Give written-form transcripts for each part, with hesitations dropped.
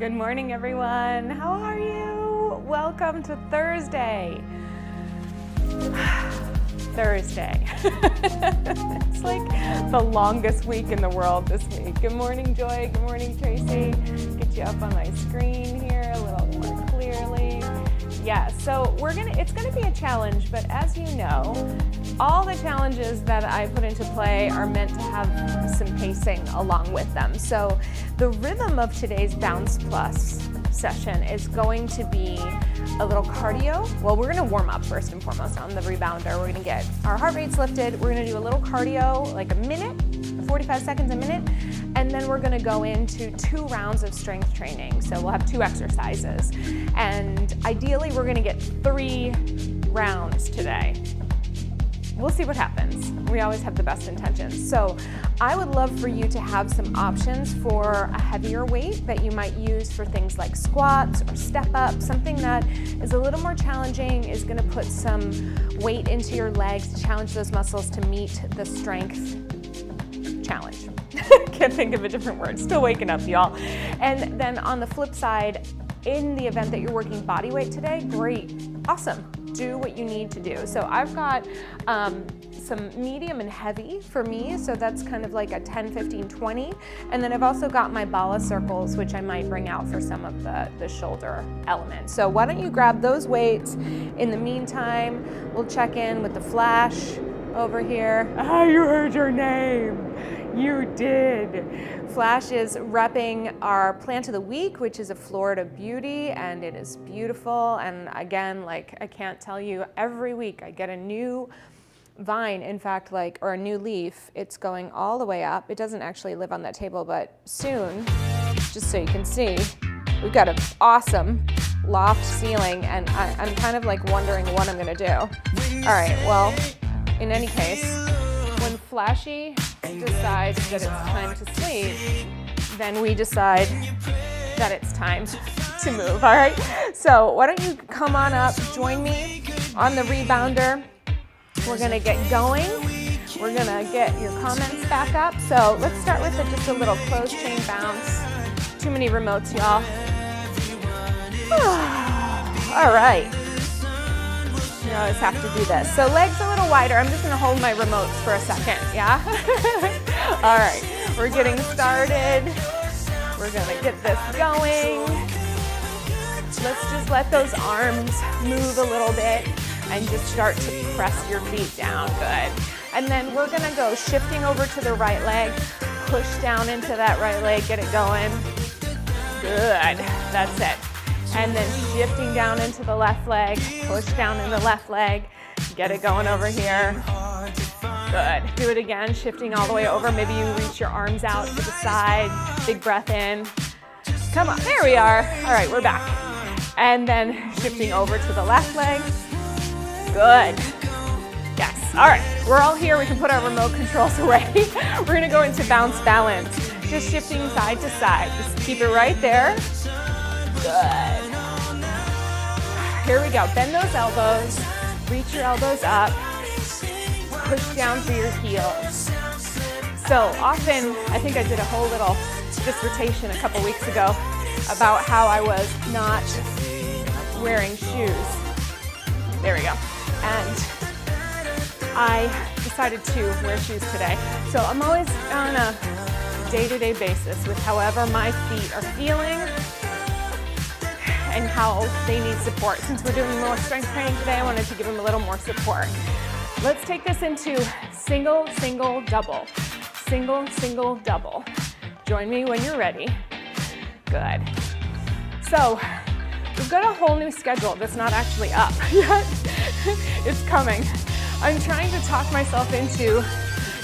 Good morning, everyone. How are you? Welcome to Thursday. Thursday. It's like the longest week in the world this week. Good morning, Joy. Good morning, Tracy. Get you up on my screen here a little more clearly. Yeah, so it's gonna be a challenge, but as you know, all the challenges that I put into play are meant to have some pacing along with them. So the rhythm of today's Bounce Plus session is going to be a little cardio. Well, we're gonna warm up first and foremost on the rebounder. We're gonna get our heart rates lifted. We're gonna do a little cardio, like a minute, 45 seconds a minute, and then we're gonna go into 2 rounds of strength training. So we'll have 2 exercises. And ideally, we're gonna get 3 rounds today. We'll see what happens. We always have the best intentions. So I would love for you to have some options for a heavier weight that you might use for things like squats or step up. Something that is a little more challenging, is gonna put some weight into your legs to challenge those muscles to meet the strength challenge. Can't think of a different word. Still waking up, y'all. And then on the flip side, in the event that you're working body weight today, great, awesome. Do what you need to do. So I've got some medium and heavy for me, so that's kind of like a 10, 15, 20. And then I've also got my bala circles, which I might bring out for some of the shoulder elements. So why don't you grab those weights. In the meantime, we'll check in with the Flash over here. Ah, you heard your name. You did. Flash is repping our plant of the week, which is a Florida beauty, and it is beautiful. And again, like, I can't tell you, every week I get a new vine, in fact, or a new leaf. It's going all the way up. It doesn't actually live on that table, but soon, just so you can see, we've got an awesome loft ceiling, and I'm kind of like wondering what I'm gonna do. All right, well, in any case, when Flashy decides that it's time to sleep, then we decide that it's time to move, all right? So why don't you come on up, join me on the rebounder. We're gonna get going. We're gonna get your comments back up. So let's start with just a little closed chain bounce. Too many remotes, y'all. All right. You always have to do this. So legs a little wider. I'm just gonna hold my remotes for a second, yeah? All right, we're getting started. We're gonna get this going. Let's just let those arms move a little bit and just start to press your feet down, good. And then we're gonna go shifting over to the right leg, push down into that right leg, get it going. Good, that's it. And then shifting down into the left leg, push down in the left leg, get it going over here. Good, do it again, shifting all the way over. Maybe you reach your arms out to the side, big breath in. Come on, there we are. All right, we're back. And then shifting over to the left leg. Good, yes, all right. We're all here, we can put our remote controls away. We're gonna go into bounce balance. Just shifting side to side. Just keep it right there. Good. Here we go. Bend those elbows. Reach your elbows up. Push down through your heels. So often, I think I did a whole little dissertation a couple weeks ago about how I was not wearing shoes. There we go. And I decided to wear shoes today. So I'm always on a day-to-day basis with however my feet are feeling and how they need support. Since we're doing more strength training today, I wanted to give them a little more support. Let's take this into single, single, double. Single, single, double. Join me when you're ready. Good. So we've got a whole new schedule that's not actually up yet. It's coming. I'm trying to talk myself into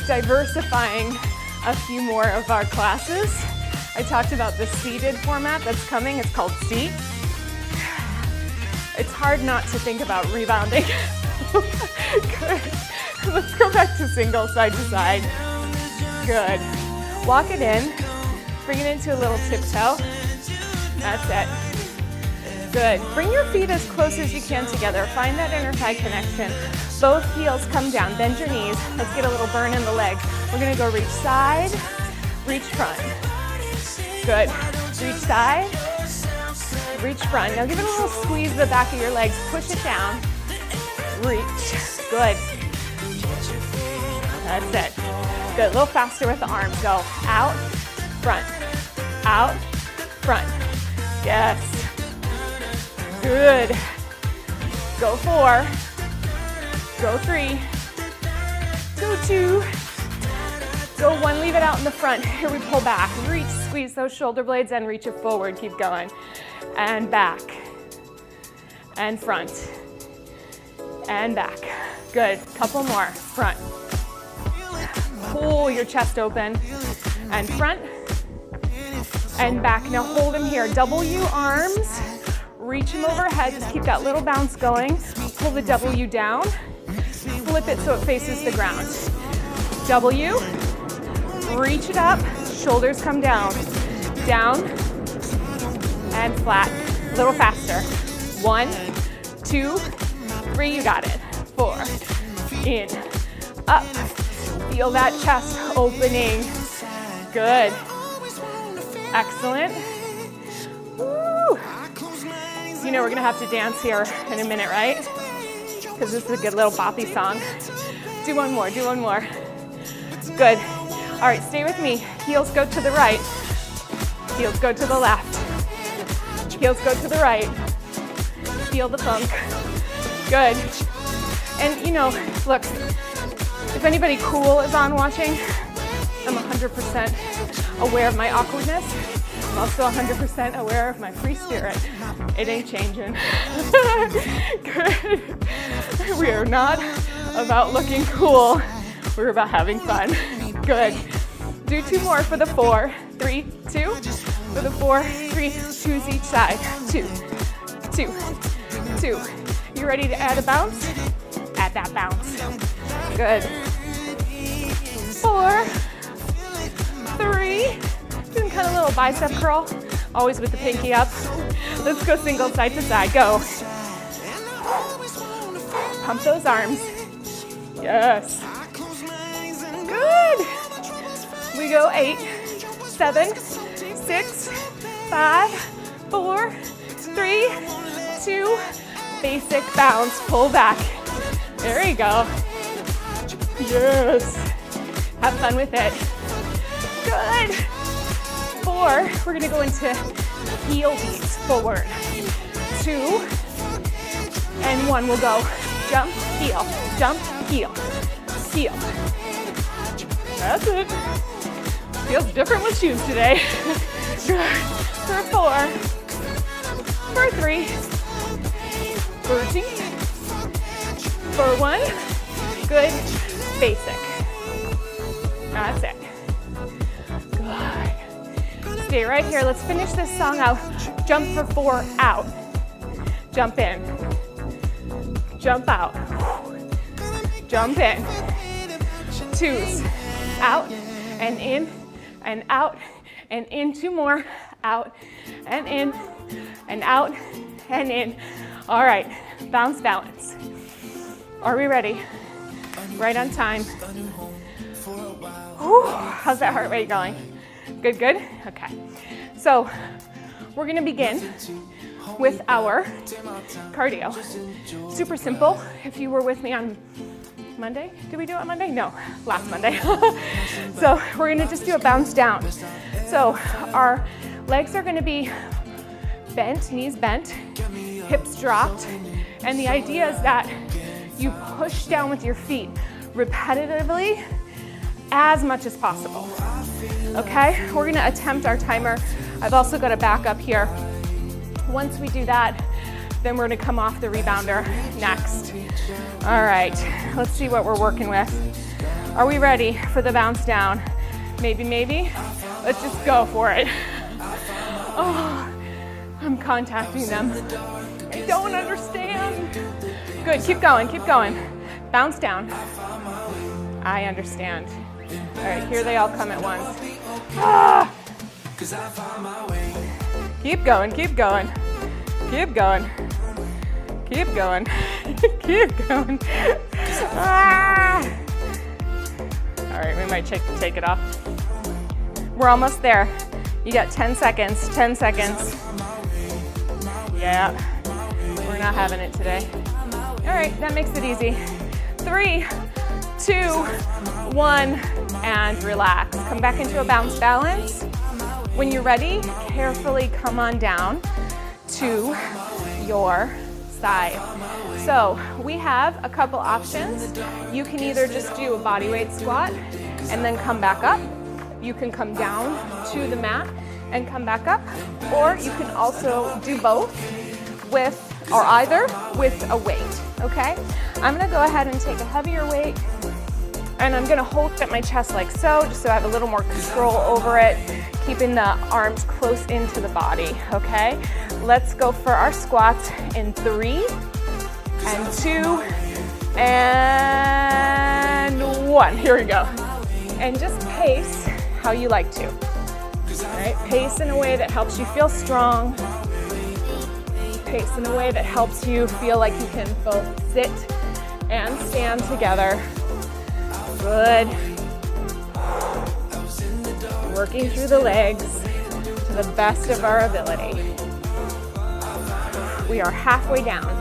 diversifying a few more of our classes. I talked about the seated format that's coming. It's called Seat. It's hard not to think about rebounding. Good. Let's go back to single, side to side. Good. Walk it in. Bring it into a little tiptoe. That's it. Good. Bring your feet as close as you can together. Find that inner thigh connection. Both heels come down. Bend your knees. Let's get a little burn in the legs. We're gonna go reach side, reach front. Good. Reach side, reach front. Now give it a little squeeze to the back of your legs. Push it down. Reach. Good. That's it. Good. A little faster with the arms. Go out, front, out, front. Yes. Good. Go 4. Go 3. Go 2. Go 1, leave it out in the front. Here we pull back. Reach, squeeze those shoulder blades and reach it forward. Keep going. And back. And front. And back. Good. Couple more. Front. Pull your chest open. And front. And back. Now hold them here. W arms. Reach them overhead. Just keep that little bounce going. Pull the W down. Flip it so it faces the ground. W. Reach it up. Shoulders come down. Down. And flat. A little faster. 1, 2, 3. You got it. 4. In. Up. Feel that chest opening. Good. Excellent. Woo. You know we're gonna have to dance here in a minute, right? Because this is a good little boppy song. Do one more, do one more. Good. All right, stay with me. Heels go to the right. Heels go to the left. Heels go to the right. Feel the funk. Good. And you know, look, if anybody cool is on watching, I'm 100% aware of my awkwardness. I'm also 100% aware of my free spirit. It ain't changing. Good. We are not about looking cool. We're about having fun. Good. Do 2 more for the 4, 3, 2. For the 4, 3, choose each side. 2, 2, 2. You ready to add a bounce? Add that bounce. Good. 4, 3. Doing kind of a little bicep curl, always with the pinky up. Let's go single side to side. Go. Pump those arms. Yes. Good. We go 8, 7, 6, 5, 4, 3, 2. Basic bounce. Pull back. There you go. Yes. Have fun with it. Good. 4, we're gonna go into heel beats forward. 2, and 1, we'll go jump, heel, heel. That's it. Feels different with shoes today. Good. For 4, for 3, for 2, for 1. Good. Basic. That's it. Good. Stay right here. Let's finish this song out. Jump for 4, out. Jump in. Jump out. Jump in. 2s. Out and in and out and in. 2 more. Out and in and out and in. All right. Bounce, balance. Are we ready? Right on time. Whew. How's that heart rate going? Good, good? Okay. So we're going to begin with our cardio. Super simple. If you were with me on Monday, did we do it on Monday? No, last Monday. So we're going to just do a bounce down. So our legs are going to be bent, knees bent, hips dropped. And the idea is that you push down with your feet repetitively as much as possible. Okay, we're gonna attempt our timer. I've also got a backup here. Once we do that, then we're gonna come off the rebounder next. All right, let's see what we're working with. Are we ready for the bounce down? Maybe, maybe. Let's just go for it. Oh, I'm contacting them. I don't understand. Good, keep going, keep going. Bounce down. I understand. All right, here they all come at once. Ah! Keep going, keep going. Keep going. Keep going. Keep going. Ah! All right, we might take it off. We're almost there. You got 10 seconds, 10 seconds. Yeah, we're not having it today. All right, that makes it easy. 3, 2, 1, and relax. Come back into a bounce balance. When you're ready, carefully come on down to your side. So we have a couple options. You can either just do a bodyweight squat and then come back up. You can come down to the mat and come back up, or you can also do both either with a weight, okay? I'm gonna go ahead and take a heavier weight, and I'm gonna hold it at my chest like so, just so I have a little more control over it, keeping the arms close into the body, okay? Let's go for our squats in 3, and 2, and 1. Here we go. And just pace how you like to. All right, pace in a way that helps you feel strong. Pace in a way that helps you feel like you can both sit and stand together. Good. Working through the legs to the best of our ability. We are halfway down.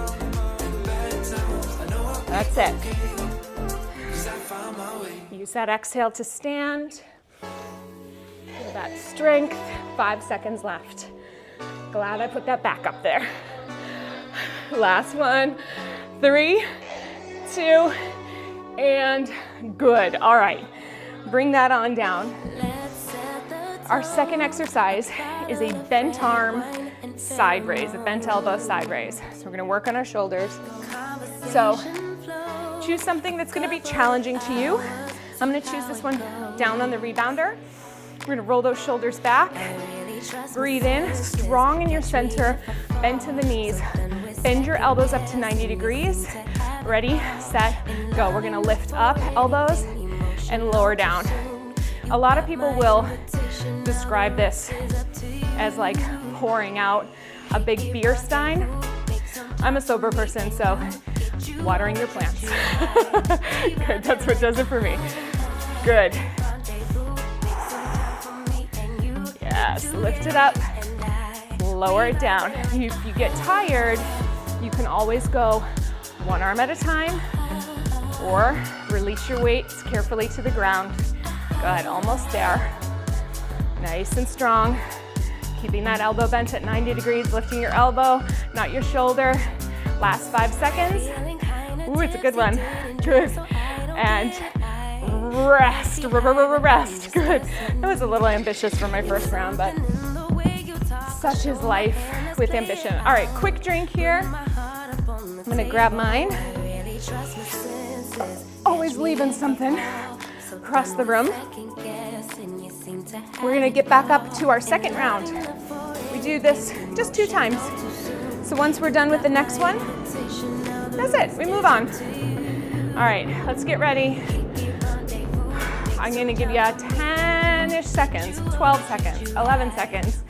That's it. Use that exhale to stand. Feel that strength. 5 seconds left. Glad I put that back up there. Last one. 3, 2, and good. All right, bring that on down. Our second exercise is a bent arm side raise, a bent elbow side raise. So we're gonna work on our shoulders. So choose something that's gonna be challenging to you. I'm gonna choose this one down on the rebounder. We're gonna roll those shoulders back. Breathe in, strong in your center, bend to the knees. Bend your elbows up to 90 degrees. Ready, set, go. We're gonna lift up elbows and lower down. A lot of people will describe this as like pouring out a big beer stein. I'm a sober person, so watering your plants. Good, that's what does it for me. Good. Yes, lift it up, lower it down. If you get tired, you can always go one arm at a time, or release your weights carefully to the ground. Good, almost there. Nice and strong. Keeping that elbow bent at 90 degrees, lifting your elbow, not your shoulder. Last 5 seconds. Ooh, it's a good one. Good. And rest, rest. Good. That was a little ambitious for my first round, but such is life with ambition. All right, quick drink here. I'm gonna grab mine. Always leaving something across the room. We're gonna get back up to our second round. We do this just 2 times. So once we're done with the next one, that's it, we move on. All right, let's get ready. I'm gonna give you 10-ish seconds, 12 seconds, 11 seconds.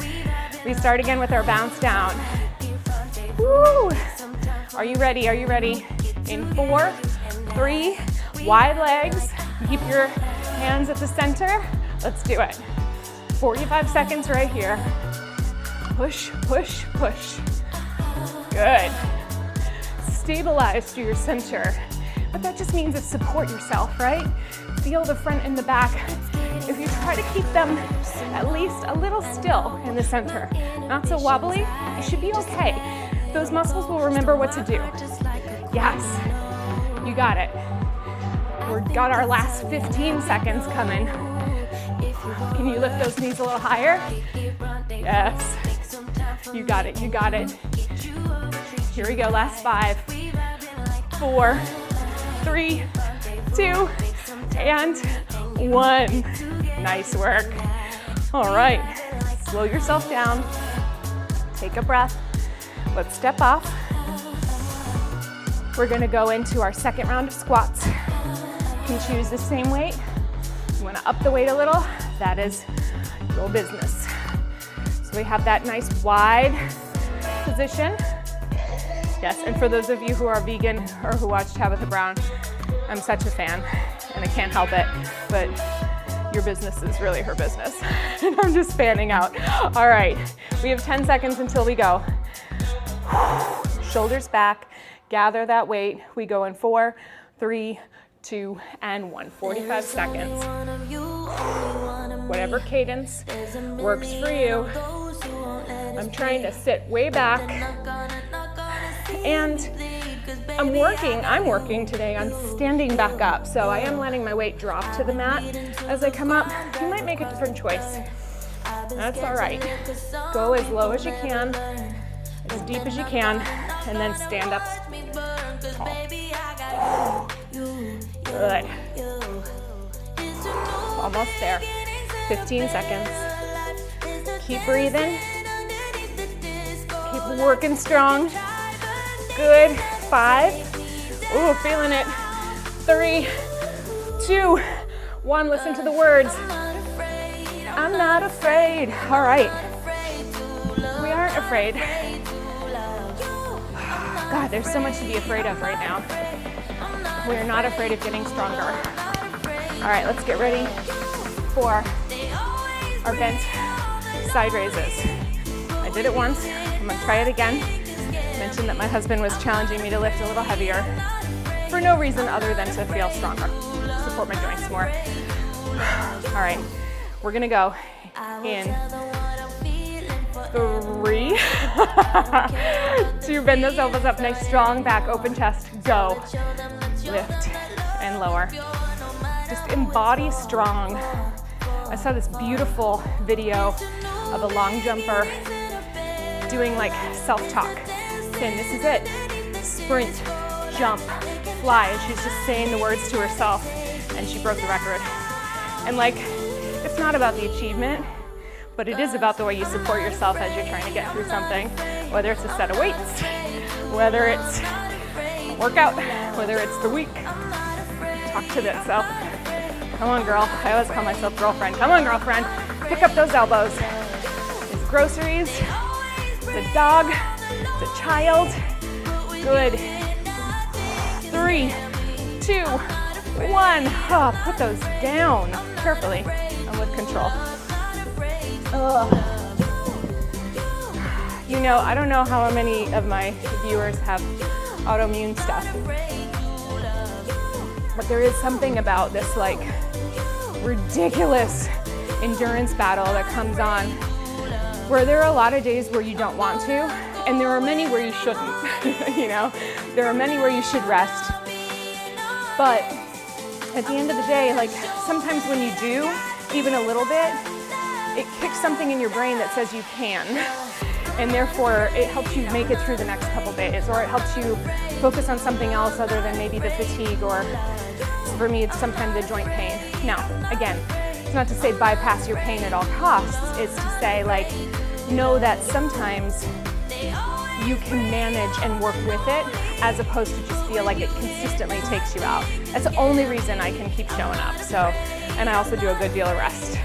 We start again with our bounce down. Woo! Are you ready? Are you ready? In 4, 3, wide legs. Keep your hands at the center. Let's do it. 45 seconds right here. Push, push, push. Good. Stabilize to your center. But that just means it's support yourself, right? Feel the front and the back. If you try to keep them at least a little still in the center, not so wobbly, you should be okay. Those muscles will remember what to do. Yes, you got it. We've got our last 15 seconds coming. Can you lift those knees a little higher? Yes, you got it, you got it. Here we go, last 5, 4, 3, 2, and 1. Nice work. All right, slow yourself down. Take a breath. Let's step off. We're gonna go into our second round of squats. You can choose the same weight. You wanna up the weight a little, that is your business. So we have that nice wide position. Yes, and for those of you who are vegan or who watch Tabitha Brown, I'm such a fan and I can't help it, but your business is really her business. And I'm just fanning out. All right, we have 10 seconds until we go. shoulders back, gather that weight. We go in 4, 3, 2, and 1. 45 seconds. Whatever cadence works for you. I'm trying to sit way back, and I'm working today on standing back up. So I am letting my weight drop to the mat as I come up. You might make a different choice. That's all right. Go as low as you can, as deep as you can, and then stand up tall. Good. Almost there. 15 seconds. Keep breathing. Keep working strong. Good. 5. Ooh, feeling it. 3, 2, 1. Listen to the words. I'm not afraid. All right. We aren't afraid. God, there's so much to be afraid of right now. We are not afraid of getting stronger. All right, let's get ready for our bent side raises. I did it once. I'm gonna try it again. I mentioned that my husband was challenging me to lift a little heavier for no reason other than to feel stronger, support my joints more. All right, we're gonna go in 3, 2, bend those elbows up, nice strong back, open chest, go. Lift and lower. Just embody strong. I saw this beautiful video of a long jumper doing like self-talk, saying this is it, sprint, jump, fly, and she's just saying the words to herself, and she broke the record. And like, it's not about the achievement, but it is about the way you support yourself as you're trying to get through something, whether it's a set of weights, whether it's a workout, whether it's the week. Talk to that self. Come on, girl. I always call myself girlfriend. Come on, girlfriend. Pick up those elbows. It's groceries. It's a dog. It's a child. Good. 3, 2, 1. Oh, put those down carefully and with control. You know, I don't know how many of my viewers have autoimmune stuff, but there is something about this like ridiculous endurance battle that comes on where there are a lot of days where you don't want to, and there are many where you shouldn't. You know, there are many where you should rest, but at the end of the day, like sometimes when you do even a little bit, it kicks something in your brain that says you can, and therefore it helps you make it through the next couple days, or it helps you focus on something else other than maybe the fatigue, or for me it's sometimes the joint pain. Now, again, it's not to say bypass your pain at all costs, it's to say like, know that sometimes you can manage and work with it as opposed to just feel like it consistently takes you out. That's the only reason I can keep showing up. So, and I also do a good deal of rest.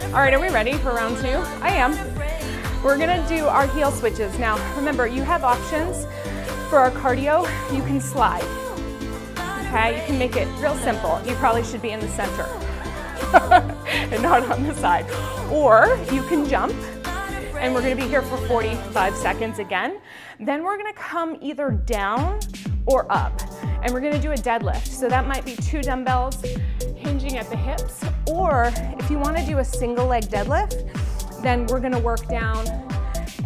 All right, are we ready for round 2? I am. We're gonna do our heel switches. Now, remember, you have options for our cardio. You can slide, okay? You can make it real simple. You probably should be in the center and not on the side. Or you can jump, and we're gonna be here for 45 seconds again. Then we're gonna come either down or up, and we're gonna do a deadlift. So that might be 2 dumbbells hinging at the hips, or if you wanna do a single leg deadlift, then we're gonna work down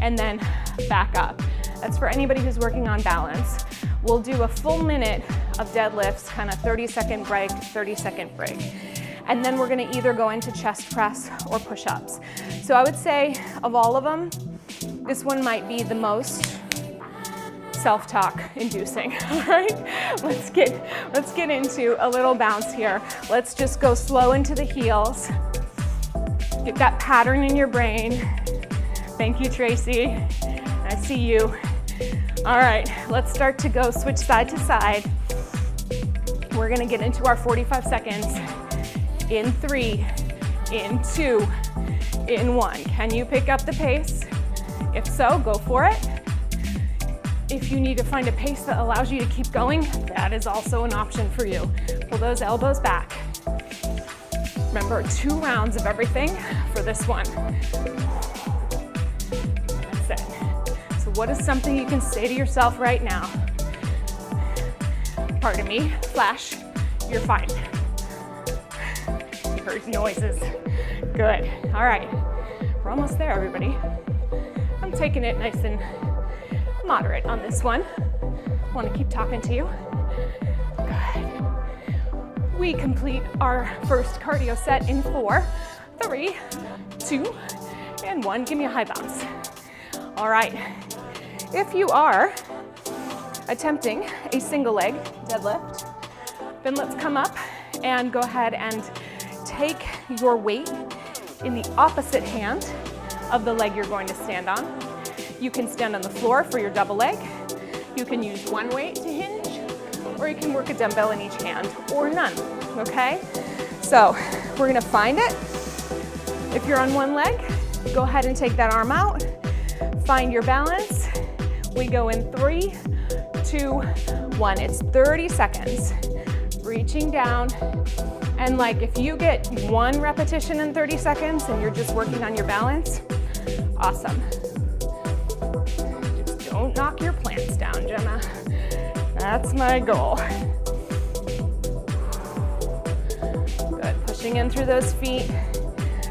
and then back up. That's for anybody who's working on balance. We'll do a full minute of deadlifts, kind of 30-second break, 30-second break. And then we're gonna either go into chest press or push-ups. So I would say of all of them, this one might be the most self-talk inducing. All right, let's get into a little bounce here. Let's just go slow into the heels. Get that pattern in your brain. Thank you, Tracy. I see you. All right, let's start to go switch side to side. We're gonna get into our 45 seconds. In 3, in 2, in 1. Can you pick up the pace? If so, go for it. If you need to find a pace that allows you to keep going, that is also an option for you. Pull those elbows back. Remember, 2 rounds of everything for this one. That's it. So what is something you can say to yourself right now? Pardon me, flash, you're fine. You heard noises. Good. All right. We're almost there, everybody. I'm taking it nice and moderate on this one. I want to keep talking to you. Good. We complete our first cardio set in 4, 3, 2, and 1. Give me a high bounce. All right. If you are attempting a single leg deadlift, then let's come up and go ahead and take your weight in the opposite hand of the leg you're going to stand on. You can stand on the floor for your double leg. You can use one weight to hinge, or you can work a dumbbell in each hand, or none, okay? So we're gonna find it. If you're on one leg, go ahead and take that arm out. Find your balance. We go in 3, 2, 1. It's 30 seconds. Reaching down. And like if you get 1 repetition in 30 seconds and you're just working on your balance, awesome. Just don't knock your plants down, Jenna. That's my goal. Good, pushing in through those feet.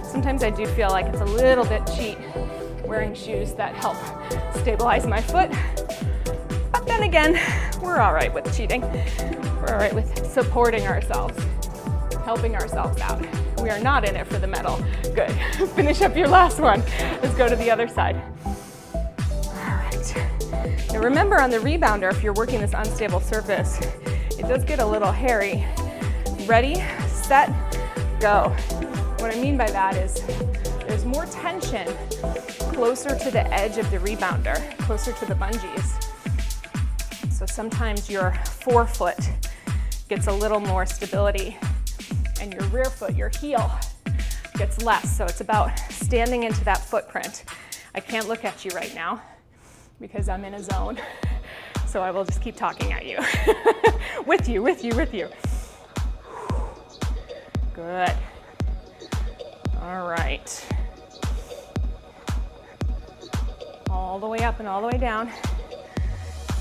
Sometimes I do feel like it's a little bit cheat wearing shoes that help stabilize my foot. But then again, we're all right with cheating. We're all right with supporting ourselves, helping ourselves out. We are not in it for the medal. Good. Finish up your last one. Let's go to the other side. All right. Now remember, on the rebounder, if you're working this unstable surface, it does get a little hairy. Ready, set, go. What I mean by that is there's more tension closer to the edge of the rebounder, closer to the bungees. So sometimes your forefoot gets a little more stability and your rear foot, your heel, gets less. So it's about standing into that footprint. I can't look at you right now because I'm in a zone. So I will just keep talking at you. with you. Good. All right. All the way up and all the way down.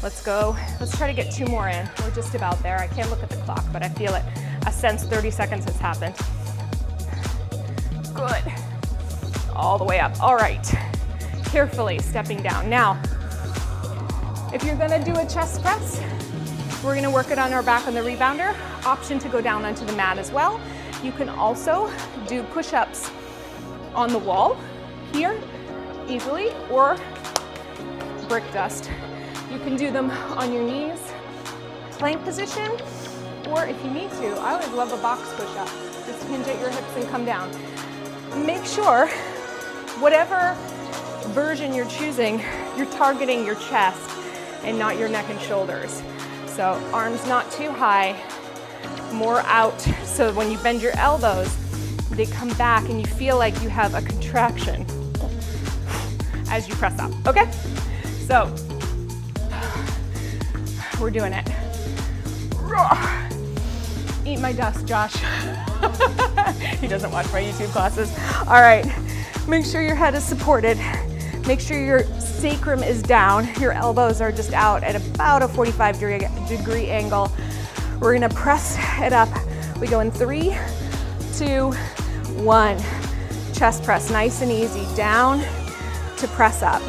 Let's go. Let's try to get 2 more in. We're just about there. I can't look at the clock, but I feel it. I sense 30 seconds has happened. Good. All the way up. All right. Carefully stepping down. Now, if you're gonna do a chest press, we're gonna work it on our back on the rebounder. Option to go down onto the mat as well. You can also do push-ups on the wall here easily, or brick dust. You can do them on your knees, plank position, or if you need to, I always love a box push-up. Just hinge at your hips and come down. Make sure, whatever version you're choosing, you're targeting your chest and not your neck and shoulders. So arms not too high, more out, so when you bend your elbows, they come back and you feel like you have a contraction as you press up, okay? So, we're doing it. Eat my dust, Josh. He doesn't watch my YouTube classes. All right, make sure your head is supported. Make sure your sacrum is down. Your elbows are just out at about a 45-degree angle. We're gonna press it up. We go in 3, 2, 1. Chest press, nice and easy, down to press up.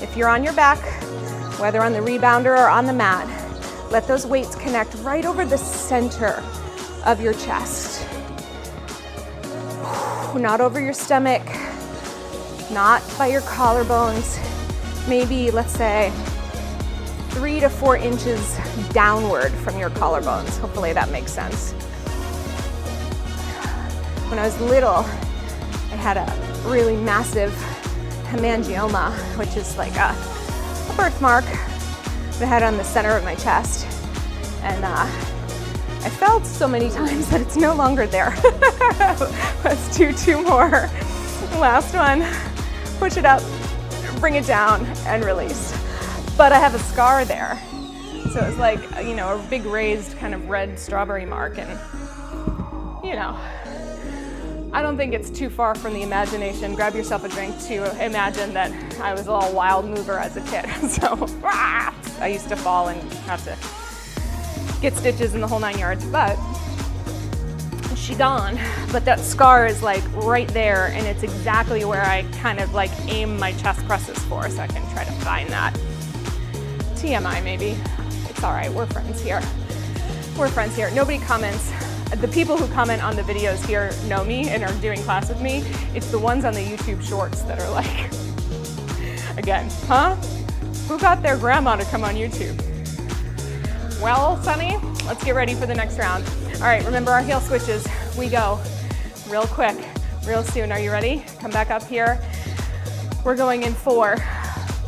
If you're on your back, whether on the rebounder or on the mat, let those weights connect right over the center of your chest. Not over your stomach, not by your collarbones. Maybe, let's say, 3 to 4 inches downward from your collarbones. Hopefully that makes sense. When I was little, I had a really massive hemangioma, which is like a birthmark that I had on the center of my chest. And I felt so many times that it's no longer there. Let's do 2 more. Last one. Push it up, bring it down, and release. But I have a scar there. So it's like, you know, a big raised kind of red strawberry mark, and, you know, I don't think it's too far from the imagination. Grab yourself a drink to imagine that I was a little wild mover as a kid. So I used to fall and have to get stitches in the whole 9 yards, but she's gone. But that scar is like right there, and it's exactly where I kind of like aim my chest presses for, so I can try to find that. TMI maybe. It's all right, we're friends here. We're friends here. Nobody comments. The people who comment on the videos here know me and are doing class with me. It's the ones on the YouTube shorts that are like, again, huh? Who got their grandma to come on YouTube? Well, Sonny, let's get ready for the next round. All right, remember our heel switches. We go real quick, real soon. Are you ready? Come back up here. We're going in 4,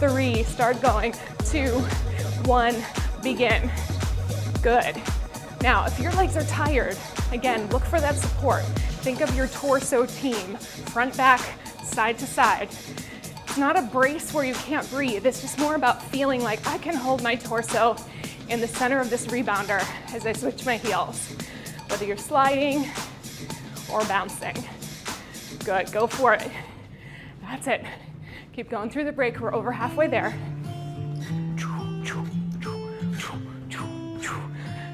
3, start going, 2, 1, begin. Good. Now, if your legs are tired, again, look for that support. Think of your torso team, front, back, side to side. It's not a brace where you can't breathe. It's just more about feeling like I can hold my torso in the center of this rebounder as I switch my heels, whether you're sliding or bouncing. Good, go for it. That's it. Keep going through the break. We're over halfway there.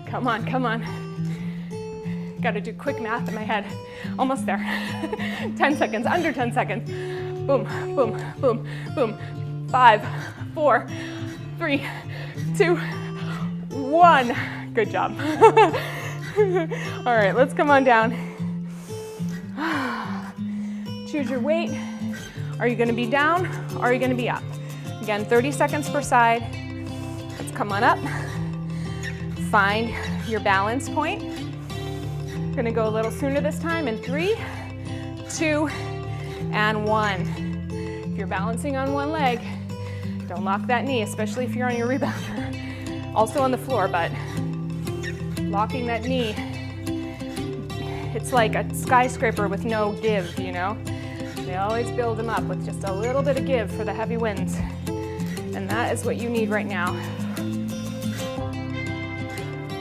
Come on, come on. Got to do quick math in my head. Almost there. 10 seconds, under 10 seconds. Boom, boom, boom, boom. 5, 4, 3, 2, 1. Good job. All right, let's come on down. Choose your weight. Are you going to be down or are you going to be up? Again, 30 seconds per side. Let's come on up. Find your balance point. Gonna go a little sooner this time in 3, 2, and 1. If you're balancing on one leg, don't lock that knee, especially if you're on your rebounder. Also on the floor, but locking that knee, it's like a skyscraper with no give, you know? They always build them up with just a little bit of give for the heavy winds. And that is what you need right now.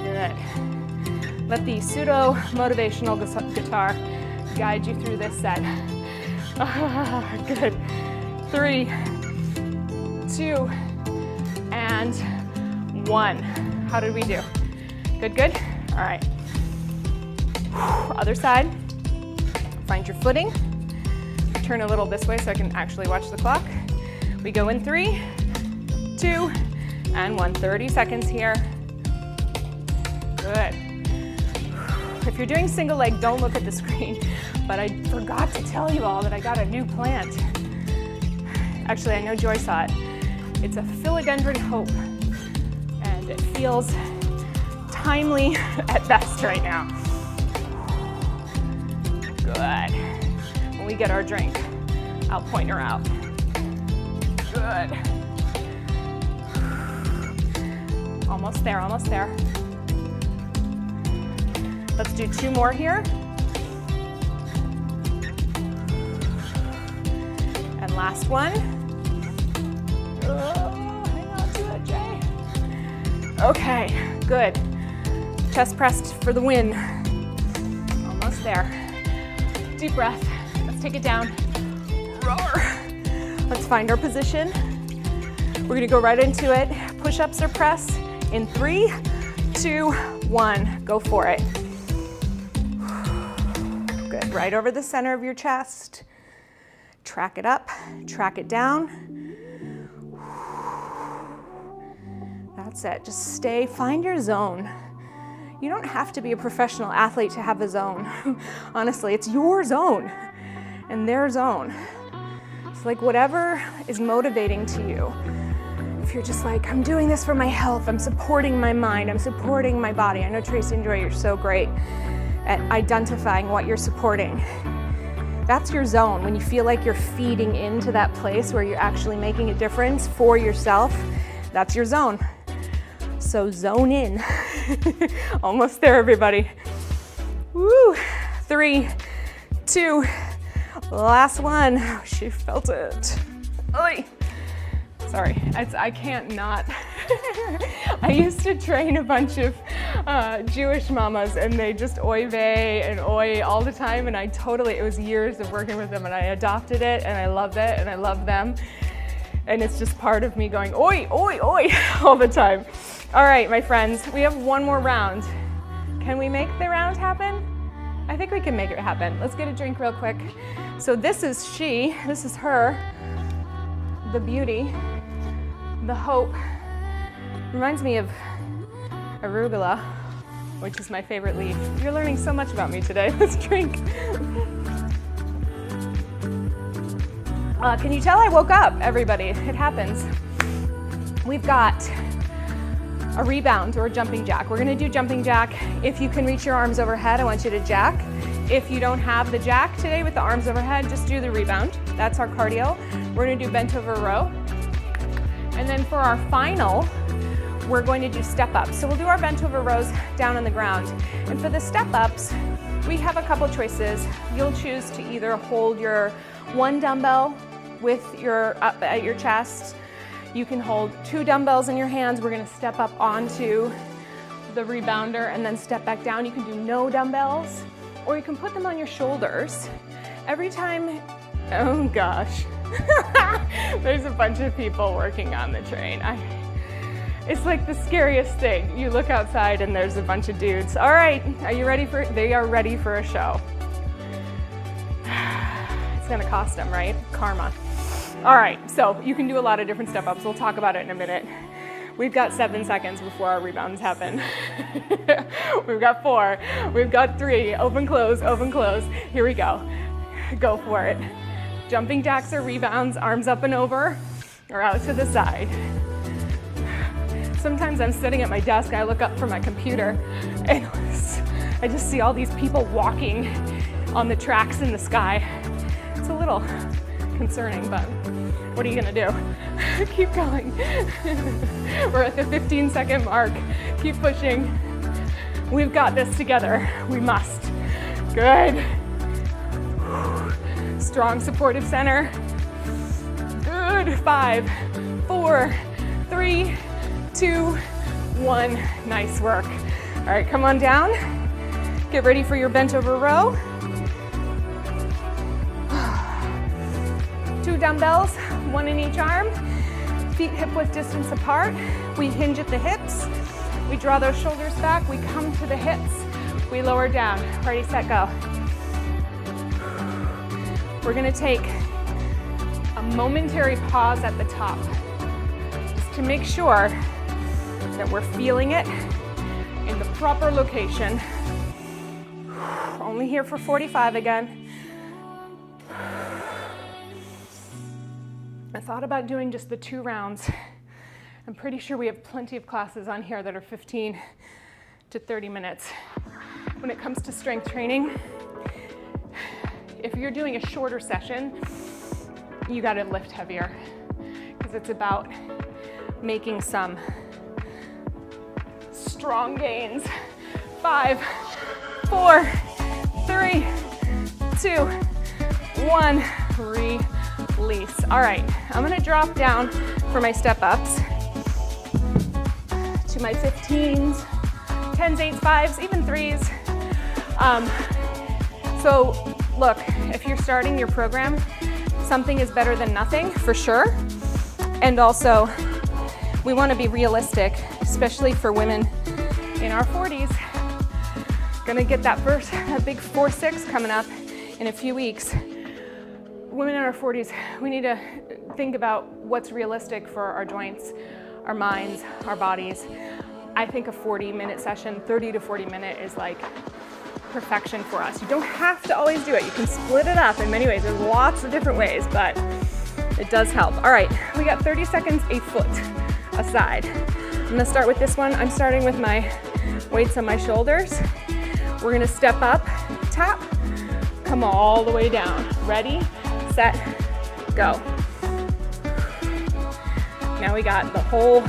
Good. Let the pseudo motivational guitar guide you through this set. Good. 3, 2, and 1. How did we do? Good, good? All right. Other side. Find your footing. Turn a little this way so I can actually watch the clock. We go in 3, 2, and 1. 30 seconds here. Good. If you're doing single leg, don't look at the screen. But I forgot to tell you all that I got a new plant. Actually, I know Joy saw it. It's a philodendron hope. And it feels timely at best right now. Good. When we get our drink, I'll point her out. Good. Almost there, almost there. Let's do 2 more here. And last one. Oh, hang on to it, Jay. Okay, good. Chest pressed for the win. Almost there. Deep breath. Let's take it down. Roar. Let's find our position. We're gonna go right into it. Push-ups or press in 3, 2, 1. Go for it. Good, right over the center of your chest. Track it up, track it down. That's it, just stay, find your zone. You don't have to be a professional athlete to have a zone. Honestly, it's your zone and their zone. It's like whatever is motivating to you. If you're just like, I'm doing this for my health, I'm supporting my mind, I'm supporting my body. I know Tracy and Joy, you're so great at identifying what you're supporting. That's your zone. When you feel like you're feeding into that place where you're actually making a difference for yourself, that's your zone. So zone in. Almost there, everybody. Woo. 3, 2, last one. Oh, she felt it. Oy. Sorry, I can't not. I used to train a bunch of Jewish mamas, and they just oy vey and oy all the time, and it was years of working with them, and I adopted it, and I love it, and I love them, and it's just part of me going oi, oi, oi all the time. All right, my friends, we have one more round. Can we make the round happen? I think we can make it happen. Let's get a drink real quick. So this is her, the beauty, the hope. Reminds me of arugula, which is my favorite leaf. You're learning so much about me today. Let's drink. Can you tell I woke up, everybody? It happens. We've got a rebound or a jumping jack. We're gonna do jumping jack. If you can reach your arms overhead, I want you to jack. If you don't have the jack today with the arms overhead, just do the rebound. That's our cardio. We're gonna do bent over row. And then for our final, we're going to do step ups. So we'll do our bent over rows down on the ground. And for the step ups, we have a couple choices. You'll choose to either hold your one dumbbell up at your chest. You can hold 2 dumbbells in your hands. We're gonna step up onto the rebounder and then step back down. You can do no dumbbells, or you can put them on your shoulders. Every time, oh gosh. There's a bunch of people working on the train. It's like the scariest thing. You look outside and there's a bunch of dudes. All right, are you ready they are ready for a show. It's gonna cost them, right? Karma. All right, so you can do a lot of different step ups. We'll talk about it in a minute. We've got 7 seconds before our rebounds happen. We've got 4, we've got 3, open, close, open, close. Here we go. Go for it. Jumping jacks or rebounds, arms up and over, or out to the side. Sometimes I'm sitting at my desk, I look up from my computer, and I just see all these people walking on the tracks in the sky. It's a little concerning, but what are you gonna do? Keep going. We're at the 15-second mark. Keep pushing. We've got this together. We must. Good. Strong supportive center. Good. 5, 4, 3, 2, 1. Nice work. All right, come on down. Get ready for your bent over row. 2 dumbbells, 1 in each arm. Feet hip width distance apart. We hinge at the hips. We draw those shoulders back. We come to the hips. We lower down. Ready, set, go. We're gonna take a momentary pause at the top, just to make sure that we're feeling it in the proper location. Only here for 45 again. I thought about doing just the 2 rounds. I'm pretty sure we have plenty of classes on here that are 15 to 30 minutes. When it comes to strength training, if you're doing a shorter session, you gotta lift heavier, because it's about making some strong gains. 5, 4, 3, 2, 1, release. All right, I'm gonna drop down for my step ups to my 15s, 10s, 8s, 5s, even 3s. So look, if you're starting your program, something is better than nothing, for sure. And also, we wanna be realistic, especially for women in our 40s. Gonna get that big 4-6 coming up in a few weeks. Women in our 40s, we need to think about what's realistic for our joints, our minds, our bodies. I think a 40-minute session, 30 to 40 minute is like perfection for us. You don't have to always do it. You can split it up in many ways. There's lots of different ways, but it does help. All right, we got 30 seconds, a foot aside. I'm gonna start with this one. I'm starting with my weights on my shoulders. We're gonna step up, tap, come all the way down. Ready, set, go. Now we got the whole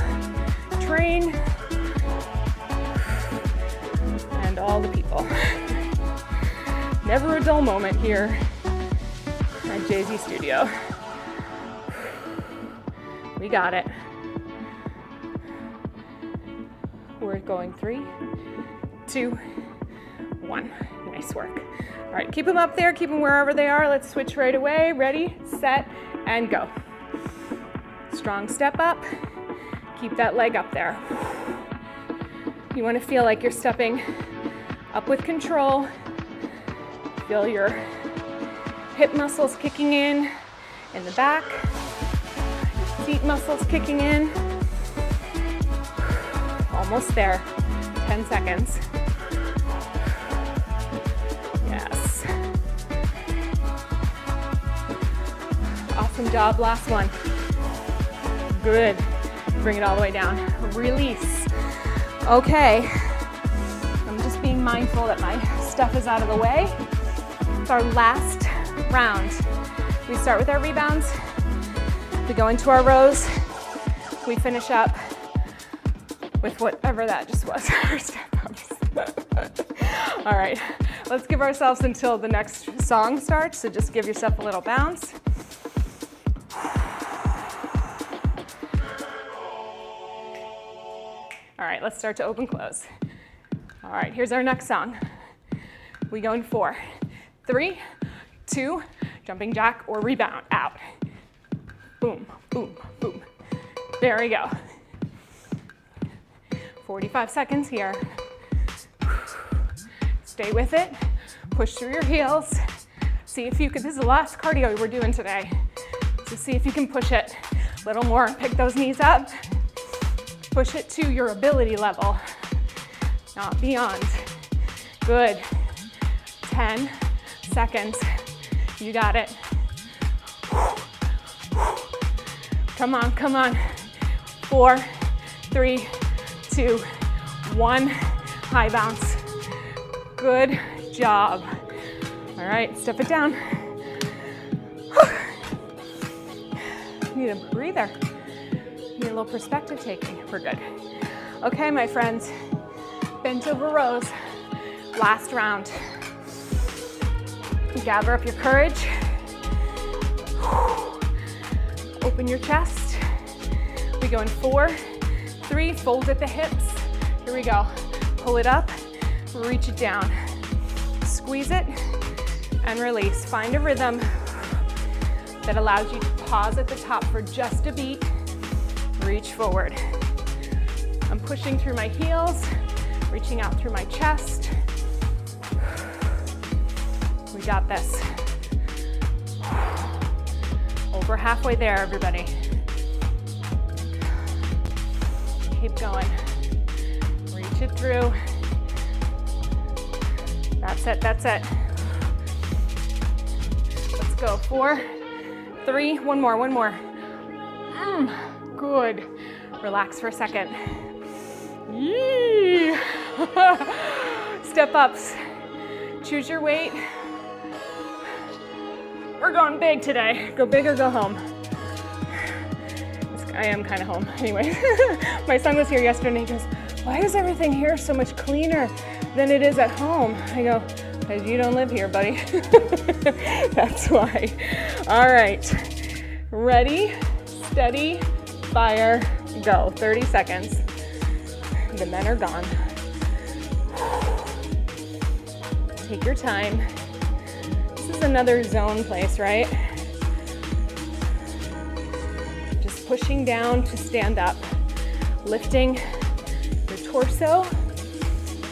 train and all the people. Never a dull moment here at Jay-Z Studio. We got it. We're going 3, 2, 1. Nice work. All right, keep them up there, keep them wherever they are. Let's switch right away. Ready, set, and go. Strong step up. Keep that leg up there. You want to feel like you're stepping up with control. Feel your hip muscles kicking in the back. Your feet muscles kicking in. Almost there. 10 seconds. Yes. Awesome job. Last one. Good. Bring it all the way down. Release. Okay. I'm just being mindful that my stuff is out of the way. It's our last round. We start with our rebounds. We go into our rows. We finish up with whatever that just was, our step-ups. All right, let's give ourselves until the next song starts, so just give yourself a little bounce. All right, let's start to open close. All right, here's our next song. We go in 4, 3, 2, jumping jack or rebound, out. Boom, boom, boom. There we go. 45 seconds here. Stay with it. Push through your heels. See if you can, this is the last cardio we're doing today. So see if you can push it a little more. Pick those knees up. Push it to your ability level, not beyond. Good. 10 seconds. You got it. Come on, come on. 4, 3, 2, 1. High bounce. Good job. All right, step it down. Need a breather. Need a little perspective taking. We're good. Okay, my friends. Bent over rows. Last round. Gather up your courage. Open your chest. We go in 4, 3, fold at the hips. Here we go. Pull it up, reach it down. Squeeze it and release. Find a rhythm that allows you to pause at the top for just a beat. Reach forward. I'm pushing through my heels, reaching out through my chest. We got this. Over halfway there, everybody. Keep going. Reach it through. That's it, that's it. Let's go. 4, 3, one more. Good. Relax for a second. Yee. Step ups. Choose your weight. We're going big today. Go big or go home. I am kind of home. Anyway, my son was here yesterday and he goes, "Why is everything here so much cleaner than it is at home?" I go, "Because you don't live here, buddy." That's why. All right. Ready, steady, fire, go. 30 seconds. The men are gone. Take your time. This is another zone place, right? Just pushing down to stand up. Lifting your torso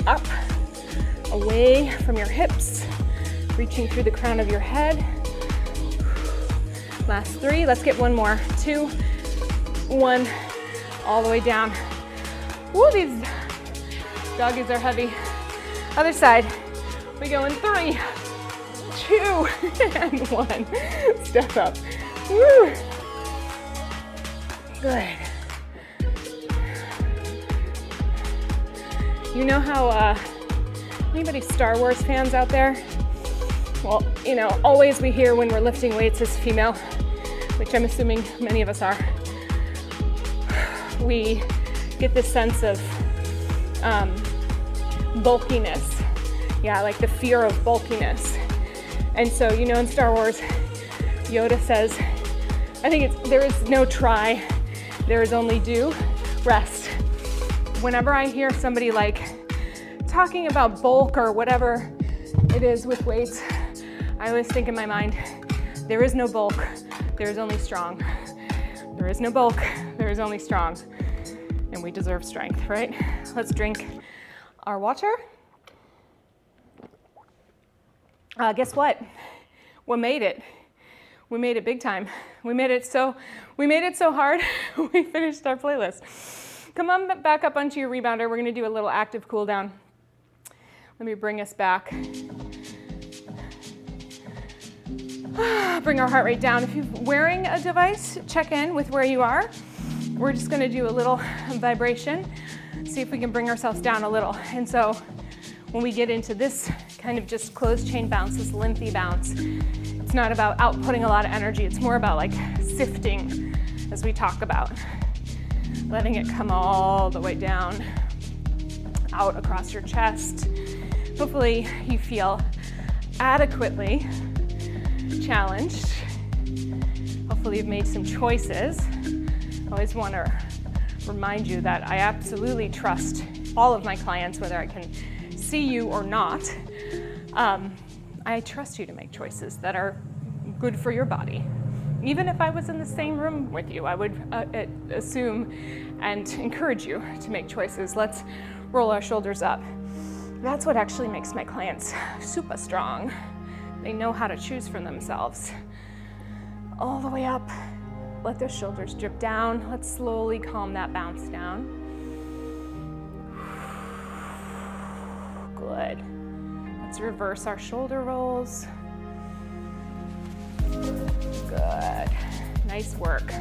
up, away from your hips. Reaching through the crown of your head. Last 3, let's get one more. 2, 1, all the way down. Woo, these doggies are heavy. Other side. We go in 3, 2, and 1. Step up. Woo. Good. You know how, anybody Star Wars fans out there? Well, you know, always we hear when we're lifting weights as female, which I'm assuming many of us are, we get this sense of bulkiness. Yeah, like the fear of bulkiness. And so, you know, in Star Wars, Yoda says, I think it's, there is no try, there is only do, rest. Whenever I hear somebody like talking about bulk or whatever it is with weights, I always think in my mind, there is no bulk, there is only strong. There is no bulk, there is only strong. And we deserve strength, right? Let's drink our water. Guess what? We made it. We made it big time. We made it so hard, we finished our playlist. Come on back up onto your rebounder. We're gonna do a little active cool down. Let me bring us back. Bring our heart rate down. If you're wearing a device, check in with where you are. We're just gonna do a little vibration, see if we can bring ourselves down a little. And so when we get into this kind of just closed chain bounce, this lengthy bounce, it's not about outputting a lot of energy, it's more about like sifting, as we talk about. Letting it come all the way down, out across your chest. Hopefully you feel adequately challenged. Hopefully you've made some choices. I always want to remind you that I absolutely trust all of my clients, whether I can see you or not. I trust you to make choices that are good for your body. Even if I was in the same room with you, I would assume and encourage you to make choices. Let's roll our shoulders up. That's what actually makes my clients super strong. They know how to choose for themselves. All the way up. Let those shoulders drip down. Let's slowly calm that bounce down. Good. Let's reverse our shoulder rolls. Good. Nice work.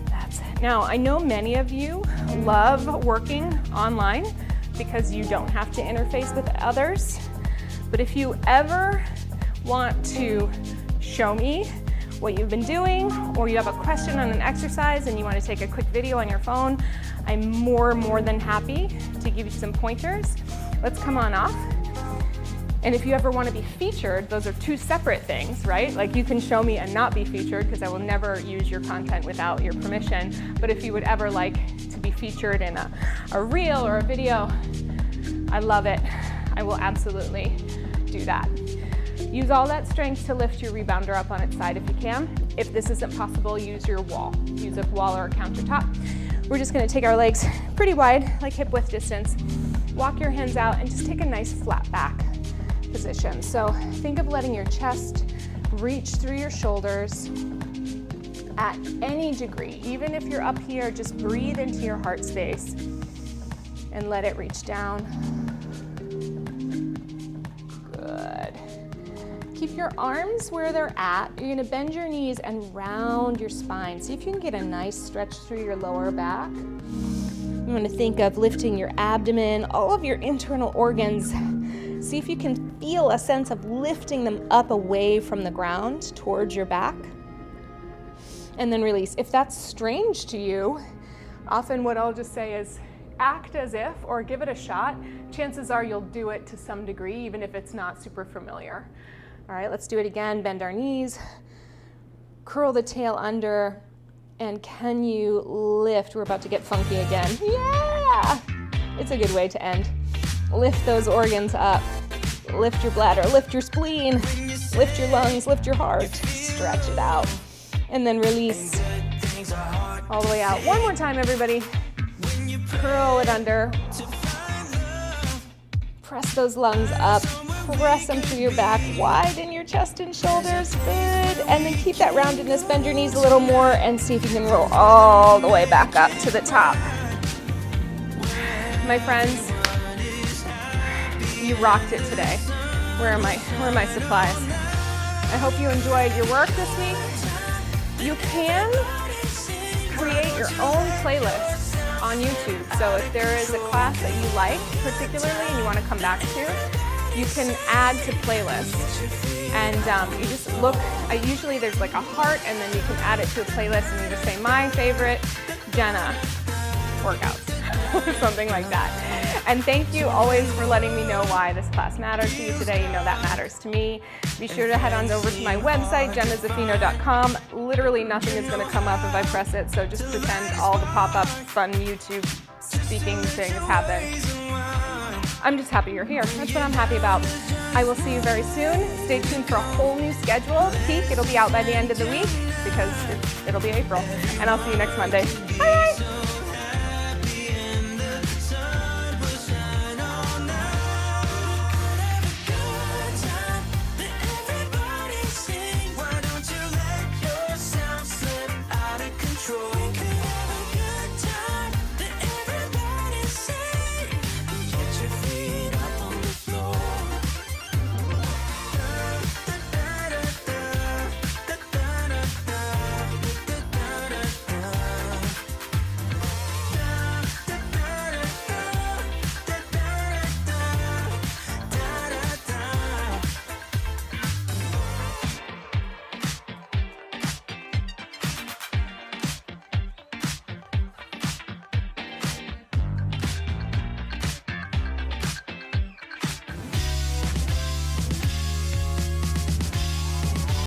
That's it. Now, I know many of you love working online because you don't have to interface with others. But if you ever want to show me what you've been doing, or you have a question on an exercise and you want to take a quick video on your phone, I'm more than happy to give you some pointers. Let's come on off. And if you ever want to be featured, those are two separate things, right? Like you can show me and not be featured because I will never use your content without your permission. But if you would ever like to be featured in a reel or a video, I love it. I will absolutely do that. Use all that strength to lift your rebounder up on its side if you can. If this isn't possible, use your wall. Use a wall or a countertop. We're just gonna take our legs pretty wide, like hip width distance. Walk your hands out and just take a nice flat back position. So think of letting your chest reach through your shoulders at any degree. Even if you're up here, just breathe into your heart space and let it reach down. Good. Keep your arms where they're at. You're gonna bend your knees and round your spine. See if you can get a nice stretch through your lower back. You wanna think of lifting your abdomen, all of your internal organs. See if you can feel a sense of lifting them up away from the ground towards your back. And then release. If that's strange to you, often what I'll just say is act as if, or give it a shot. Chances are you'll do it to some degree, even if it's not super familiar. All right, let's do it again. Bend our knees, curl the tail under, and can you lift? We're about to get funky again. Yeah! It's a good way to end. Lift those organs up. Lift your bladder, lift your spleen, lift your lungs, lift your heart. Stretch it out. And then release all the way out. One more time, everybody. Curl it under. Press those lungs up. Press them through your back. Widen your chest and shoulders. Good. And then keep that roundedness. Bend your knees a little more and see if you can roll all the way back up to the top. My friends, you rocked it today. Where are my supplies? I hope you enjoyed your work this week. You can create your own playlist on YouTube. So if there is a class that you like particularly and you want to come back to, you can add to playlist. And you just look, usually there's like a heart and then you can add it to a playlist and you just say, my favorite Jenna workouts, or something like that. And thank you always for letting me know why this class matters to you today. You know that matters to me. Be sure to head on over to my website, Jenna-Zaffino.com. Literally nothing is going to come up if I press it, so just pretend all the pop-up fun YouTube speaking things happen. I'm just happy you're here. That's what I'm happy about. I will see you very soon. Stay tuned for a whole new schedule. Peak, it'll be out by the end of the week because it'll be April. And I'll see you next Monday. Bye!